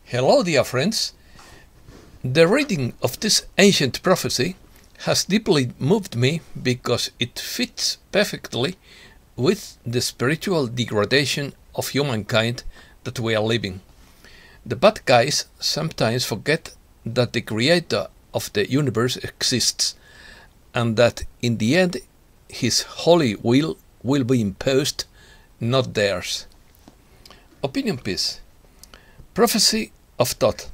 Hello, dear friends. The reading of this ancient prophecy has deeply moved me because it fits perfectly with the spiritual degradation of humankind that we are living. The bad guys sometimes forget that the creator of the universe exists and that in the end his holy will be imposed, not theirs. Opinion piece. Prophecy of Thoth.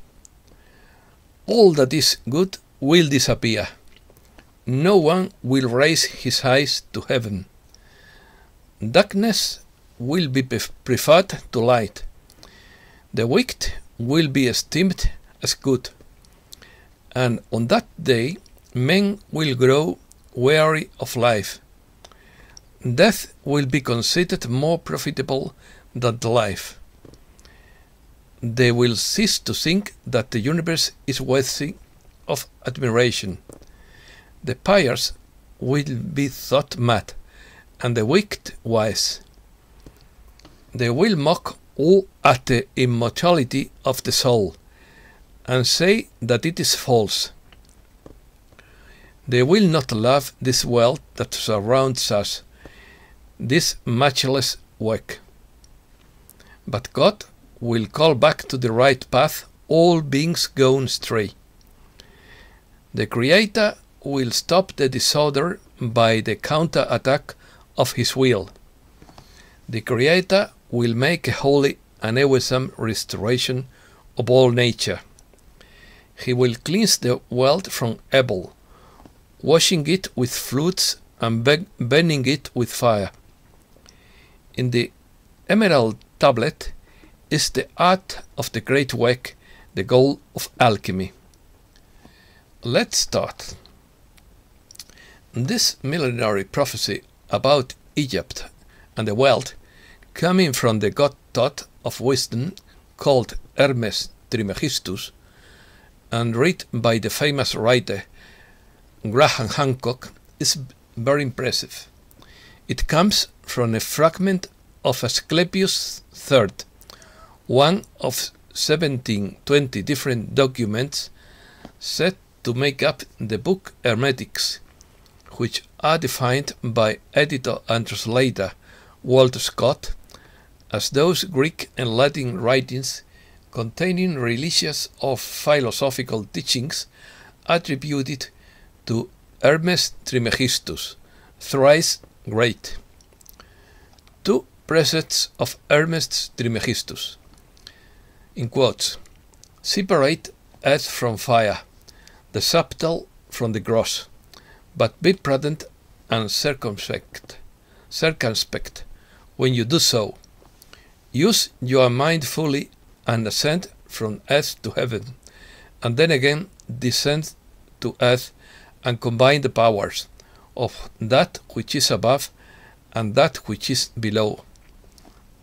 All that is good will disappear. No one will raise his eyes to heaven. Darkness will be preferred to light. The wicked will be esteemed as good. And on that day men will grow weary of life. Death will be considered more profitable than life. They will cease to think that the universe is worthy of admiration. The pious will be thought mad, and the wicked wise. They will mock all at the immortality of the soul, and say that it is false. They will not love this world that surrounds us, this matchless work. But God will call back to the right path all beings gone astray. The Creator will stop the disorder by the counter-attack of His will. The Creator will make a holy and awesome restoration of all nature. He will cleanse the world from evil, washing it with floods and burning it with fire. In the emerald tablet is the art of the great work, the goal of alchemy. Let's start. This millenary prophecy about Egypt and the world, coming from the god Thoth of wisdom called Hermes Trismegistus, and read by the famous writer Graham Hancock, is very impressive. It comes from a fragment of Asclepius III, one of 1720 different documents set to make up the book Hermetics, which are defined by editor and translator Walter Scott as those Greek and Latin writings containing religious or philosophical teachings attributed to Hermes Trismegistus, thrice great. Two precepts of Hermes Trismegistus. In quotes, separate earth from fire, the subtle from the gross, but be prudent and circumspect when you do so. Use your mind fully and ascend from earth to heaven, and then again descend to earth and combine the powers of that which is above and that which is below.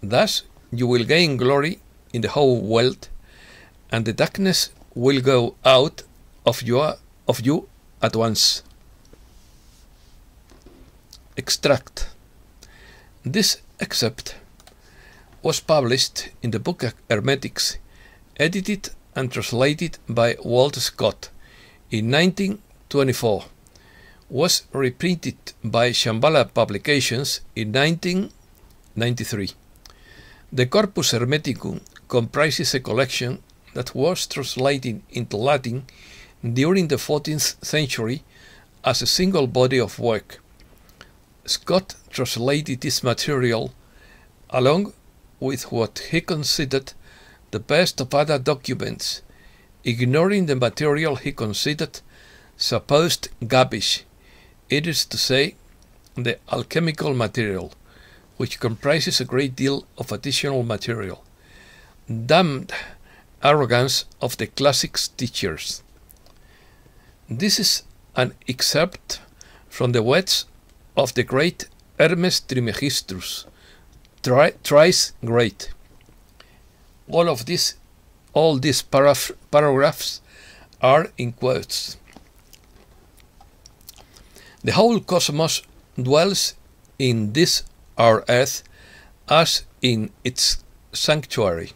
Thus you will gain glory in the whole world, and the darkness will go out of you at once. Extract. This excerpt was published in the book Hermetics, edited and translated by Walter Scott in 1924. Was reprinted by Shambhala Publications in 1993. The Corpus Hermeticum comprises a collection that was translated into Latin during the 14th century as a single body of work. Scott translated this material along with what he considered the best of other documents, ignoring the material he considered supposed garbage, it is to say, the alchemical material, which comprises a great deal of additional material. Damned arrogance of the classics teachers. This is an excerpt from the words of the great Hermes Trismegistus, thrice great. All these paragraphs are in quotes. The whole cosmos dwells in this our earth as in its sanctuary,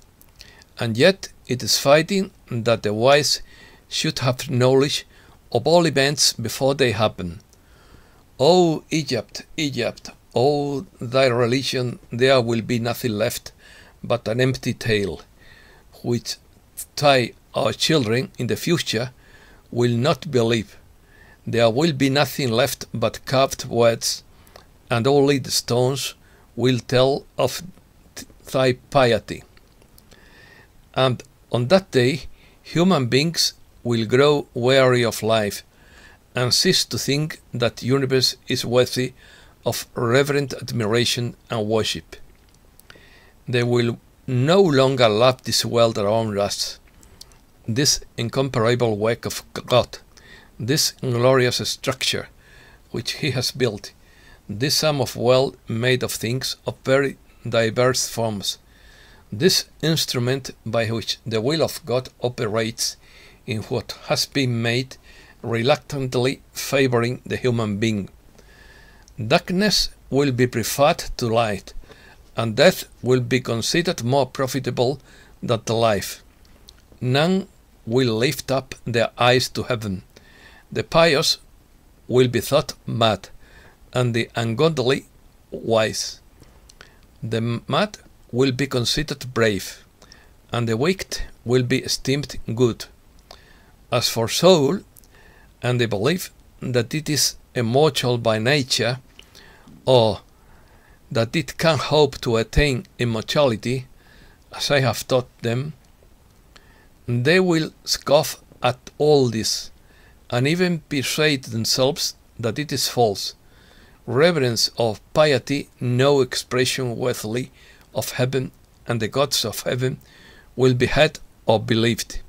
and yet it is fitting that the wise should have knowledge of all events before they happen. O Egypt, Egypt, O thy religion, there will be nothing left but an empty tale, which our children in the future will not believe. There will be nothing left but carved words, and only the stones will tell of thy piety. And on that day, human beings will grow weary of life, and cease to think that the universe is worthy of reverent admiration and worship. They will no longer love this world around us, this incomparable work of God, this glorious structure which He has built, this sum of world made of things of very diverse forms, this instrument by which the will of God operates in what has been made, reluctantly favoring the human being. Darkness will be preferred to light, and death will be considered more profitable than life. None will lift up their eyes to heaven. The pious will be thought mad, and the ungodly wise. The mad will be considered brave, and the wicked will be esteemed good. As for soul, and they believe that it is immortal by nature, or that it can hope to attain immortality, as I have taught them, they will scoff at all this, and even persuade themselves that it is false. Reverence of piety, no expression worthy of heaven and the gods of heaven, will be had or believed.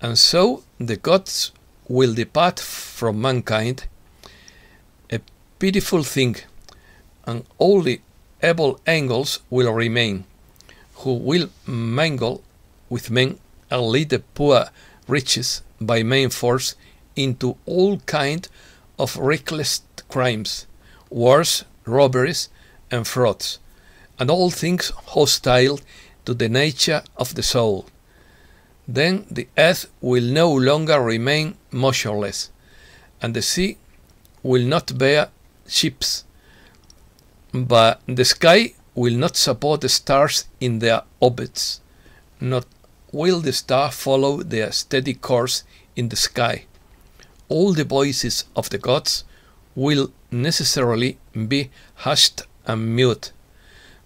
And so the gods will depart from mankind, a pitiful thing, and only evil angels will remain, who will mingle with men and lead the poor riches by main force into all kind of reckless crimes, wars, robberies, and frauds, and all things hostile to the nature of the soul. Then the earth will no longer remain motionless, and the sea will not bear ships, but the sky will not support the stars in their orbits, nor will the star follow their steady course in the sky. All the voices of the gods will necessarily be hushed and mute.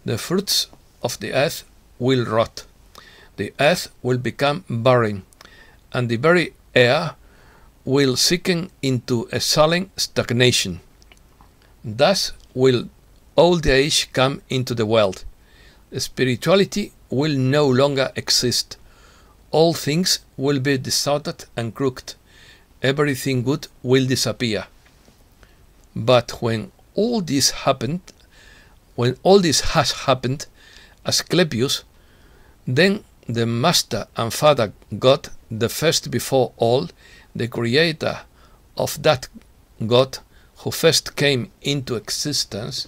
The fruits of the earth will rot. The earth will become barren, and the very air will sink into a sullen stagnation. Thus will old age come into the world. Spirituality will no longer exist. All things will be distorted and crooked. Everything good will disappear. But when all this has happened, Asclepius, then the Master and Father God, the first before all, the Creator of that God who first came into existence,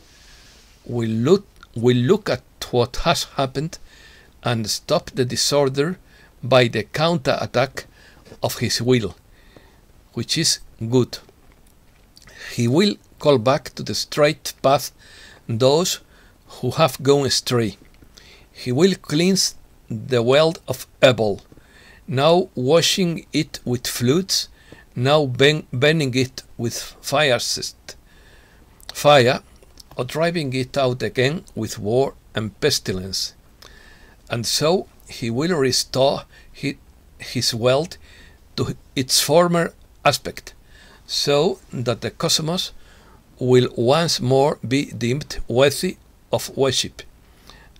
will look at what has happened and stop the disorder by the counter-attack of His will, which is good. He will call back to the straight path those who have gone astray. He will cleanse the world of evil, now washing it with floods, now burning it with fire, or driving it out again with war and pestilence. And so He will restore His world to its former aspect, so that the cosmos will once more be deemed worthy of worship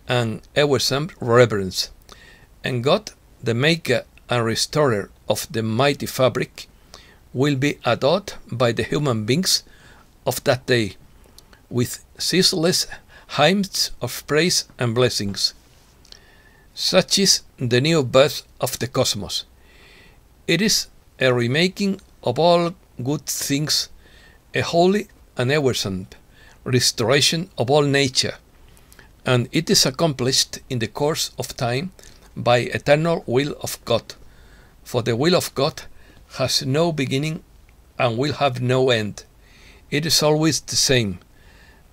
and awesome reverence. And God, the maker and restorer of the mighty fabric, will be adored by the human beings of that day with ceaseless hymns of praise and blessings. Such is the new birth of the cosmos. It is a remaking of all good things, a holy and awesome restoration of all nature, and it is accomplished in the course of time by eternal will of God. For the will of God has no beginning and will have no end. It is always the same,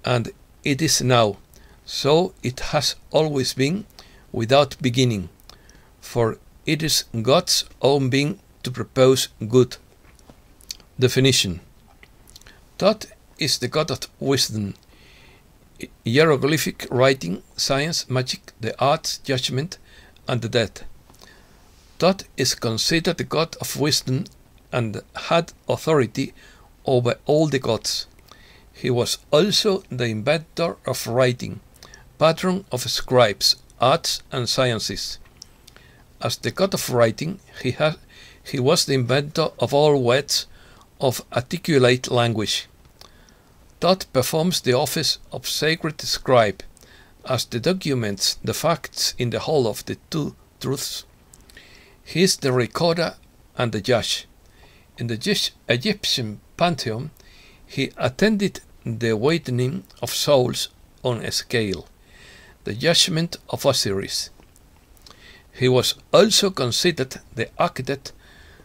and it is now, so it has always been, without beginning. For it is God's own being to propose good. Definition. Thoth is the god of wisdom, hieroglyphic writing, science, magic, the arts, judgment, and the dead. Thoth is considered the god of wisdom and had authority over all the gods. He was also the inventor of writing, patron of scribes, arts, and sciences. As the god of writing, he was the inventor of all words of articulate language. Thoth performs the office of sacred scribe, as the documents the facts in the whole of the two truths. He is the recorder and the judge. In the Egyptian pantheon, he attended the weighing of souls on a scale, the judgment of Osiris. He was also considered the architect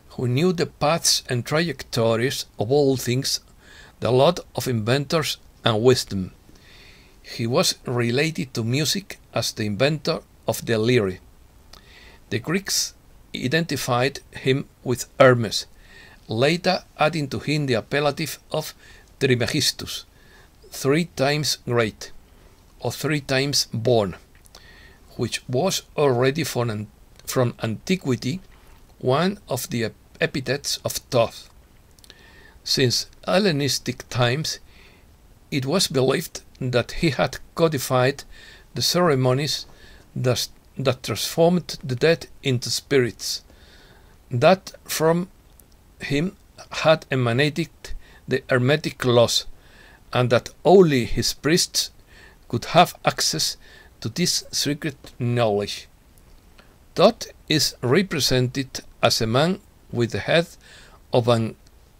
who knew the paths and trajectories of all things, the lord of inventors and wisdom. He was related to music as the inventor of the lyre. The Greeks identified him with Hermes, later adding to him the appellative of Trismegistus, 3 times great, or 3 times born, which was already from antiquity one of the epithets of Thoth. Since Hellenistic times, it was believed that he had codified the ceremonies that transformed the dead into spirits, that from him had emanated the Hermetic laws, and that only his priests could have access to this secret knowledge. Thoth is represented as a man with the head of an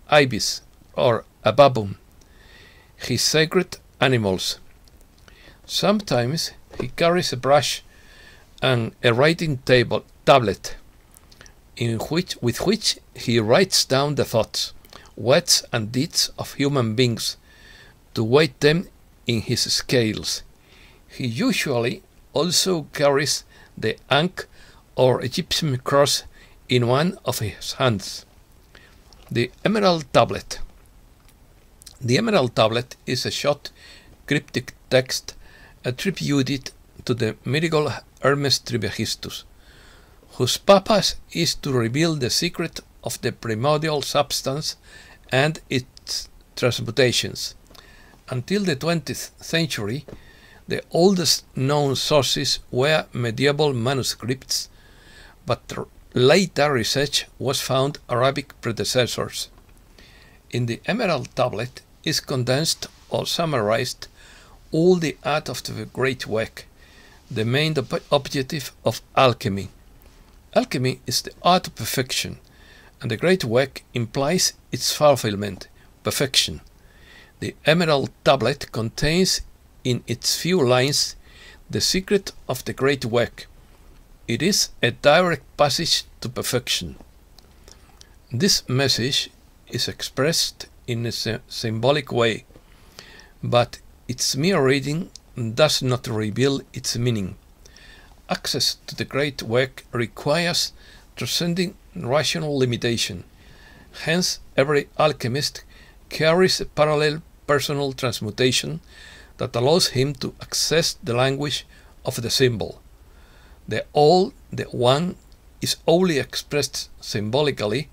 ibis or a baboon, his sacred animals. Sometimes he carries a brush and a writing tablet, with which he writes down the thoughts, words, and deeds of human beings to weigh them in his scales. He usually also carries the Ankh or Egyptian cross in one of his hands. The Emerald Tablet. The Emerald Tablet is a short, cryptic text attributed to the mythical Hermes Trismegistus, whose purpose is to reveal the secret of the primordial substance and its transmutations. Until the 20th century, the oldest known sources were medieval manuscripts, but later research was found Arabic predecessors. In the Emerald Tablet is condensed or summarized all the art of the great work, the main objective of alchemy. Alchemy is the art of perfection, and the great work implies its fulfillment, perfection. The Emerald Tablet contains in its few lines the secret of the great work. It is a direct passage to perfection. This message is expressed in a symbolic way, but its mere reading does not reveal its meaning. Access to the great work requires transcending rational limitation. Hence, every alchemist carries a parallel personal transmutation that allows him to access the language of the symbol. The one is only expressed symbolically,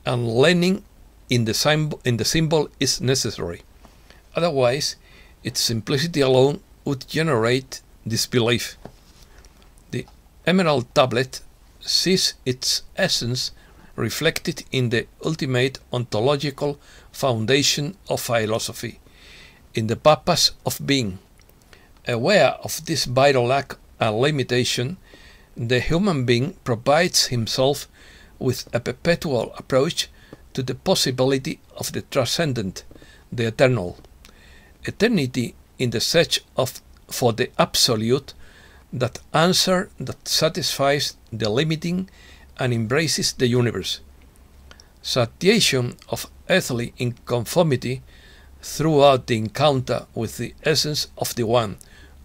and learning in the symbol is necessary. Otherwise, its simplicity alone would generate disbelief. The Emerald Tablet sees its essence reflected in the ultimate ontological foundation of philosophy, in the purpose of being. Aware of this vital lack and limitation, the human being provides himself with a perpetual approach to the possibility of the transcendent, the eternal. Eternity in the search for the absolute that answer that satisfies the limiting and embraces the universe. Satiation of earthly inconformity throughout the encounter with the essence of the one,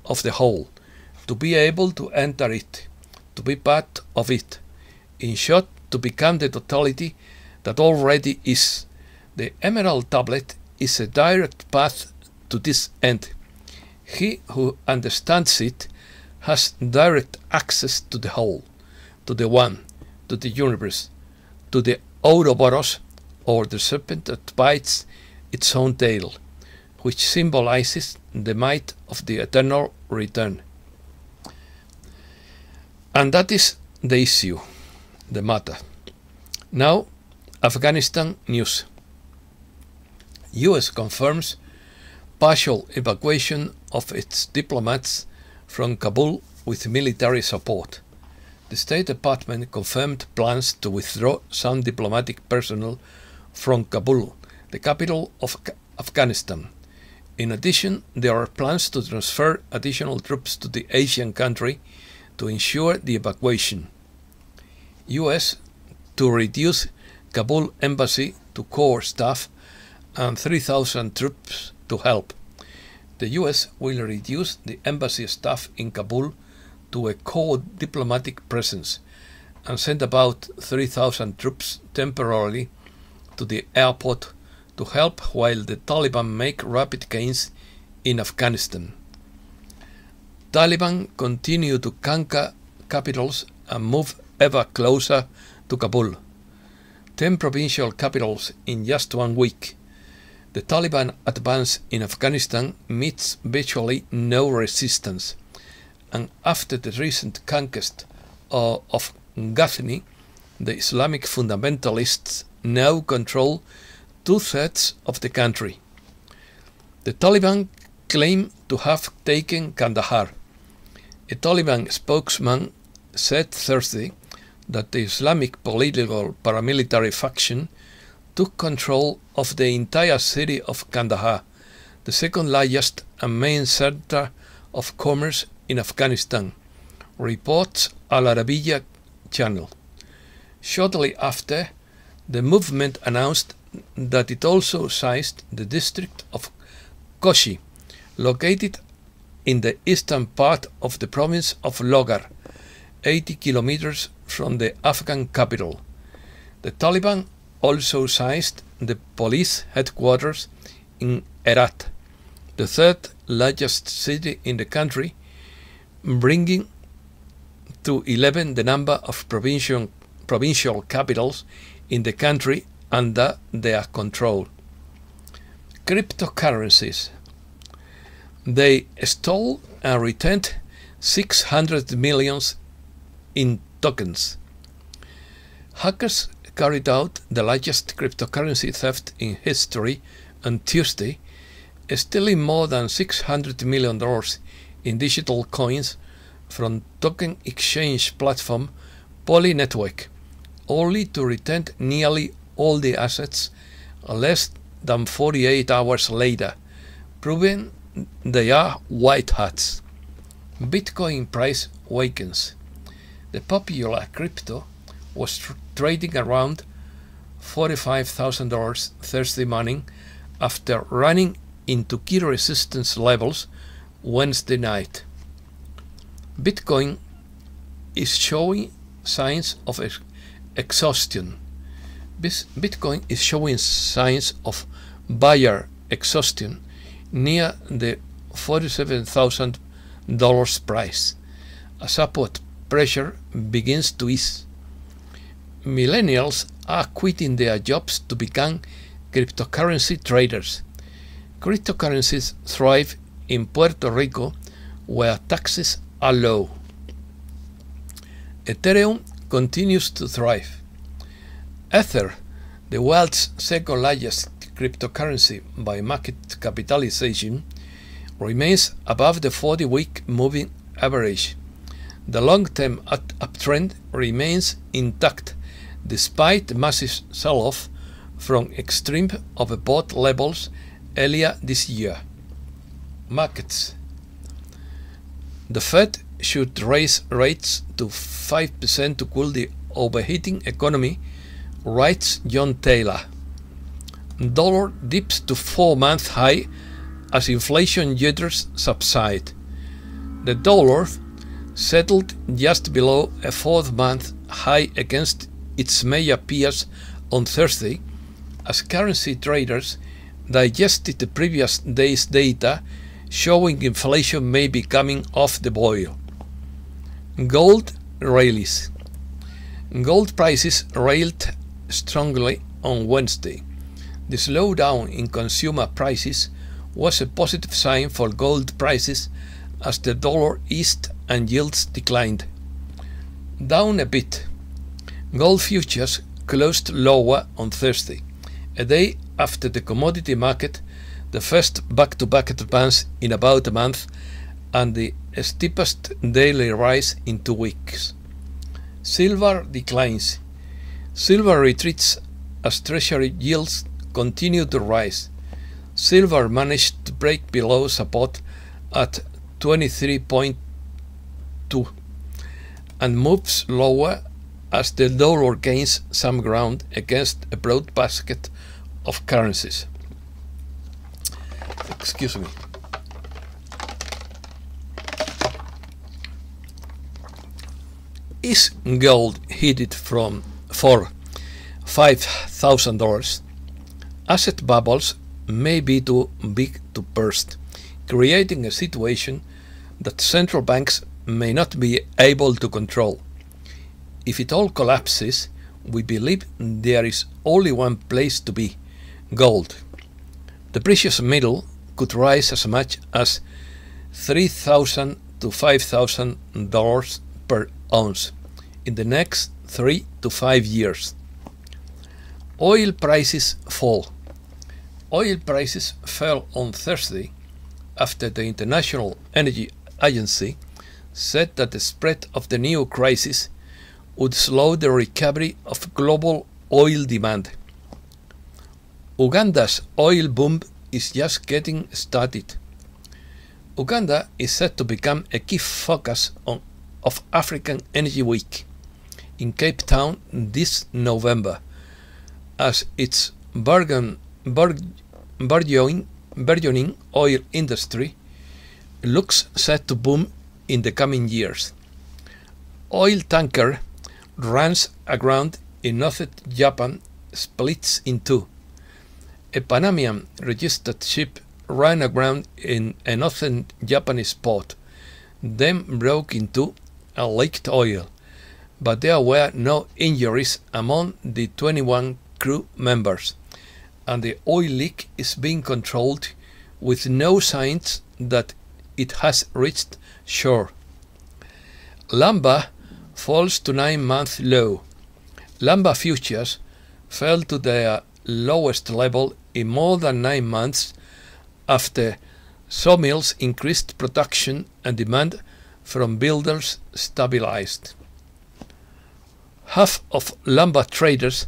of the whole, to be able to enter it, to be part of it, in short, to become the totality that already is. The Emerald Tablet is a direct path to this end. He who understands it has direct access to the whole, to the one, to the universe, to the Ouroboros, or the serpent that bites its own tail, which symbolizes the might of the eternal return. And that is the issue, the matter. Now, Afghanistan news. US confirms partial evacuation of its diplomats from Kabul with military support. The State Department confirmed plans to withdraw some diplomatic personnel from Kabul, the capital of Afghanistan. In addition, there are plans to transfer additional troops to the Asian country to ensure the evacuation. US to reduce Kabul embassy to core staff and 3,000 troops to help. The US will reduce the embassy staff in Kabul to a core diplomatic presence and send about 3,000 troops temporarily to the airport to help while the Taliban make rapid gains in Afghanistan. Taliban continue to conquer capitals and move ever closer to Kabul. 10 provincial capitals in just 1 week. The Taliban advance in Afghanistan meets virtually no resistance, and after the recent conquest of Ghazni, the Islamic fundamentalists now control 2/3 of the country. The Taliban claim to have taken Kandahar. A Taliban spokesman said Thursday that the Islamic political paramilitary faction took control of the entire city of Kandahar, the second largest and main center of commerce in Afghanistan, reports Al Arabiya channel. Shortly after, the movement announced that it also seized the district of Koshi, located in the eastern part of the province of Logar, 80 kilometers from the Afghan capital. The Taliban also seized the police headquarters in Herat, the third largest city in the country, bringing to 11 the number of provincial capitals in the country under their control. Cryptocurrencies. They stole and returned 600 million in tokens. Hackers carried out the largest cryptocurrency theft in history on Tuesday, stealing more than $600 million in digital coins from token exchange platform Poly Network, only to return nearly all the assets less than 48 hours later, proving they are white hats. Bitcoin price wakens. The popular crypto was trading around $45,000 Thursday morning after running into key resistance levels Wednesday night. Bitcoin is showing signs of exhaustion. Bitcoin is showing signs of buyer exhaustion near the $47,000 price, as upward pressure begins to ease. Millennials are quitting their jobs to become cryptocurrency traders. Cryptocurrencies thrive in Puerto Rico, where taxes are low. Ethereum continues to thrive. Ether, the world's second largest cryptocurrency by market capitalization, remains above the 40-week moving average. The long-term uptrend remains intact despite massive sell-off from extreme overbought levels earlier this year. Markets. The Fed should raise rates to 5% to cool the overheating economy, writes John Taylor. Dollar dips to 4-month high as inflation jitters subside. The dollar settled just below a 4-month high against its major peers on Thursday as currency traders digested the previous day's data showing inflation may be coming off the boil. Gold rallies. Gold prices railed strongly on Wednesday. The slowdown in consumer prices was a positive sign for gold prices as the dollar eased and yields declined. Down a bit. Gold futures closed lower on Thursday, a day after the commodity market, the first back-to-back advance in about a month, and the steepest daily rise in 2 weeks. Silver declines. Silver retreats as treasury yields continue to rise. Silver managed to break below support at 23.2 and moves lower as the dollar gains some ground against a broad basket of currencies. Excuse me. Is gold headed for $5,000? Asset bubbles may be too big to burst, creating a situation that central banks may not be able to control. If it all collapses, we believe there is only one place to be: gold. The precious metal could rise as much as $3,000 to $5,000 per ounce in the next 3 to 5 years. Oil prices fall. Oil prices fell on Thursday after the International Energy Agency said that the spread of the new crisis would slow the recovery of global oil demand. Uganda's oil boom is just getting started. Uganda is set to become a key focus of African Energy Week in Cape Town this November, as its burgeoning oil industry looks set to boom in the coming years. Oil tanker runs aground in North Japan splits in two. A Panamanian registered ship ran aground in a northern Japanese port, then broke into and leaked oil, but there were no injuries among the 21 crew members, and the oil leak is being controlled with no signs that it has reached shore. Lumber falls to 9-month low. Lumber futures fell to their lowest level in more than 9 months after sawmills increased production and demand from builders stabilized. Half of lumber traders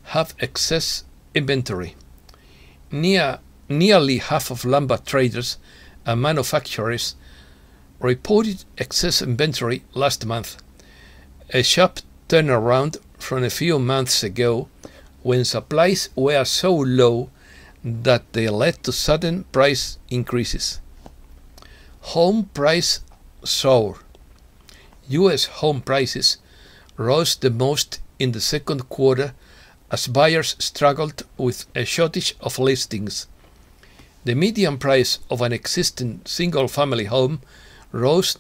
have excess inventory. Nearly half of lumber traders and manufacturers reported excess inventory last month, a sharp turnaround from a few months ago when supplies were so low that they led to sudden price increases. Home price soar. U.S. home prices rose the most in the second quarter as buyers struggled with a shortage of listings. The median price of an existing single-family home rose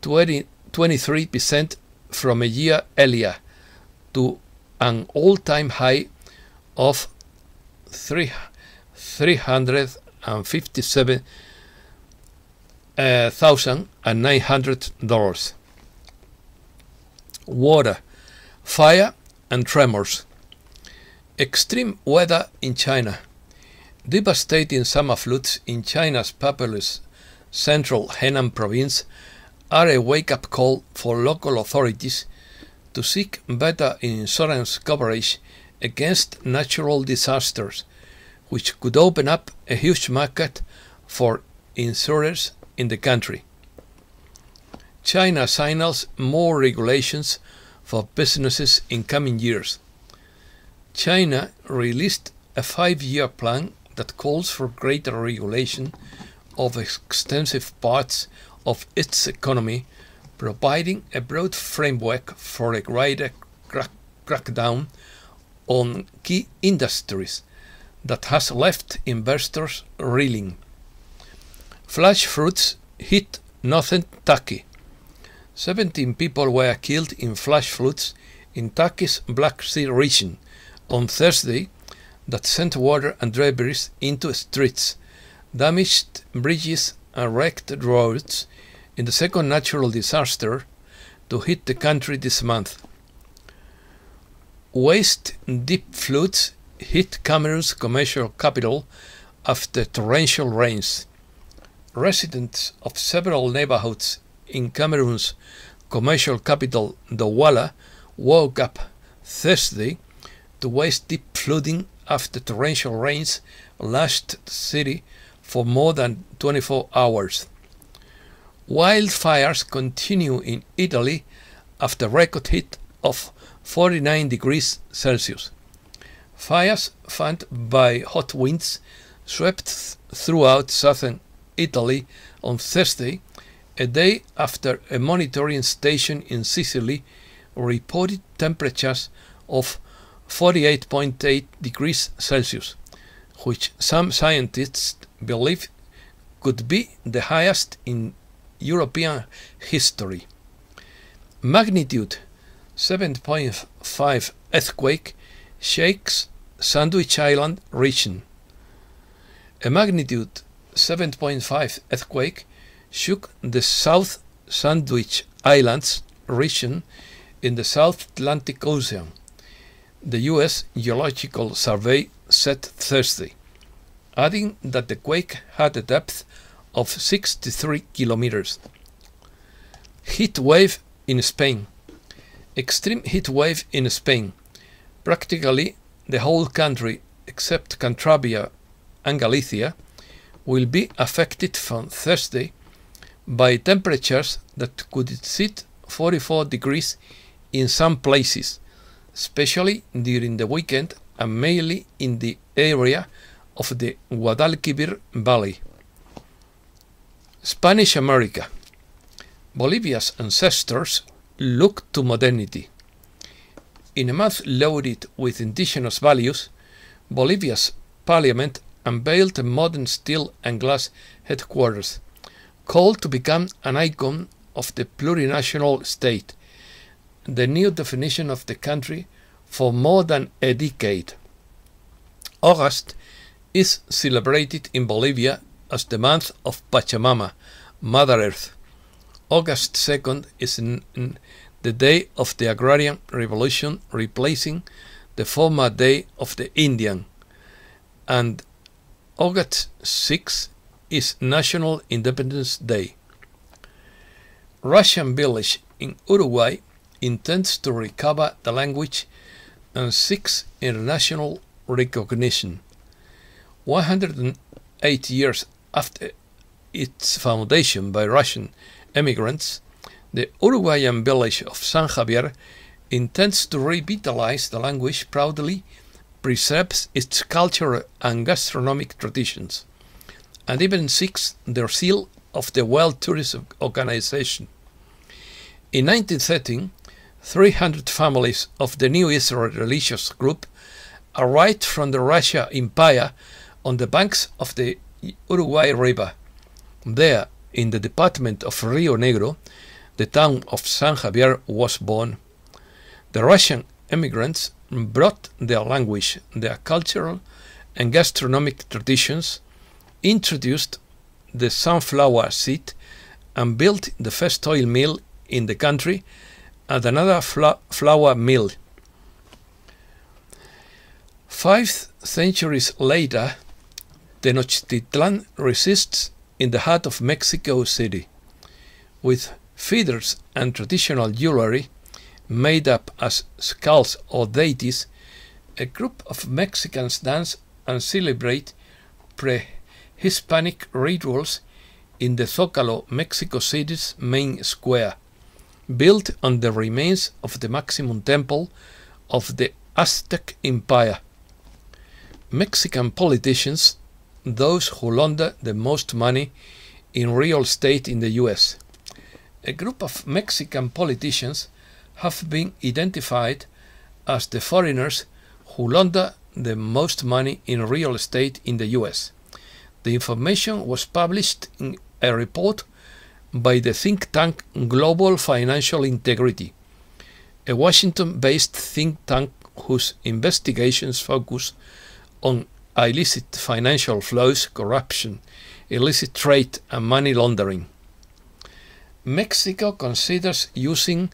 23% from a year earlier to an all-time high of $357,900. Water, fire and tremors. Extreme weather in China. Devastating summer floods in China's populous central Henan province are a wake-up call for local authorities to seek better insurance coverage against natural disasters, which could open up a huge market for insurers in the country. China signals more regulations for businesses in coming years. China released a 5-year plan that calls for greater regulation of extensive parts of its economy, providing a broad framework for a greater crackdown on key industries that has left investors reeling. Flash floods hit northern Turkey. 17 people were killed in flash floods in Turkey's Black Sea region on Thursday that sent water and debris into streets, damaged bridges and wrecked roads in the second natural disaster to hit the country this month. Waist-deep floods hit Cameroon's commercial capital after torrential rains. Residents of several neighborhoods in Cameroon's commercial capital, Douala, woke up Thursday to waist-deep flooding after torrential rains lashed the city for more than 24 hours. Wildfires continue in Italy after record heat of 49 degrees Celsius. Fires fanned by hot winds swept throughout southern Italy on Thursday, a day after a monitoring station in Sicily reported temperatures of 48.8 degrees Celsius, which some scientists believe could be the highest in European history. Magnitude 7.5 earthquake shakes Sandwich Island region. A magnitude 7.5 earthquake shook the South Sandwich Islands region in the South Atlantic Ocean, the U.S. Geological Survey said Thursday, adding that the quake had a depth of 63 kilometers. Heat wave in Spain. Extreme heat wave in Spain. Practically the whole country, except Cantabria and Galicia, will be affected from Thursday by temperatures that could exceed 44 degrees in some places, especially during the weekend and mainly in the area of the Guadalquivir Valley. Spanish America. Bolivia's ancestors look to modernity. In a month loaded with indigenous values, Bolivia's parliament unveiled a modern steel and glass headquarters, called to become an icon of the plurinational state, the new definition of the country for more than a decade. August is celebrated in Bolivia as the month of Pachamama, Mother Earth. August 2nd is the day of the Agrarian Revolution, replacing the former day of the Indian, and August 6th is National Independence Day. Russian village in Uruguay intends to recover the language and seeks international recognition. 108 years after its foundation by Russian emigrants, the Uruguayan village of San Javier intends to revitalize the language, proudly preserves its cultural and gastronomic traditions, and even seeks the seal of the World Tourism Organization. In 1913, 300 families of the New Israel religious group arrived from the Russian Empire on the banks of the Uruguay River. There, in the department of Rio Negro, the town of San Javier was born. The Russian immigrants brought their language, their cultural and gastronomic traditions, introduced the sunflower seed, and built the first oil mill in the country and another flour mill. 5 centuries later, Tenochtitlan resists in the heart of Mexico City. With feathers and traditional jewelry made up as skulls or deities, a group of Mexicans dance and celebrate pre-Hispanic rituals in the Zócalo, Mexico City's main square, built on the remains of the maximum temple of the Aztec Empire. Mexican politicians, those who launder the most money in real estate in the US. A group of Mexican politicians have been identified as the foreigners who launder the most money in real estate in the US. The information was published in a report by the think tank Global Financial Integrity, a Washington-based think tank whose investigations focus on illicit financial flows, corruption, illicit trade, and money laundering. Mexico considers using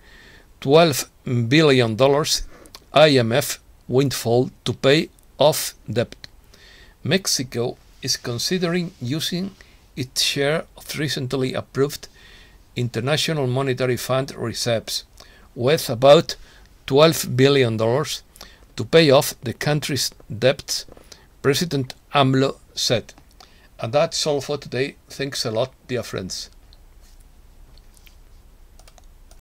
$12 billion IMF windfall to pay off debt. Mexico is considering using its share of recently approved International Monetary Fund reserves, worth about $12 billion, to pay off the country's debts, President AMLO said. And that's all for today. Thanks a lot, dear friends.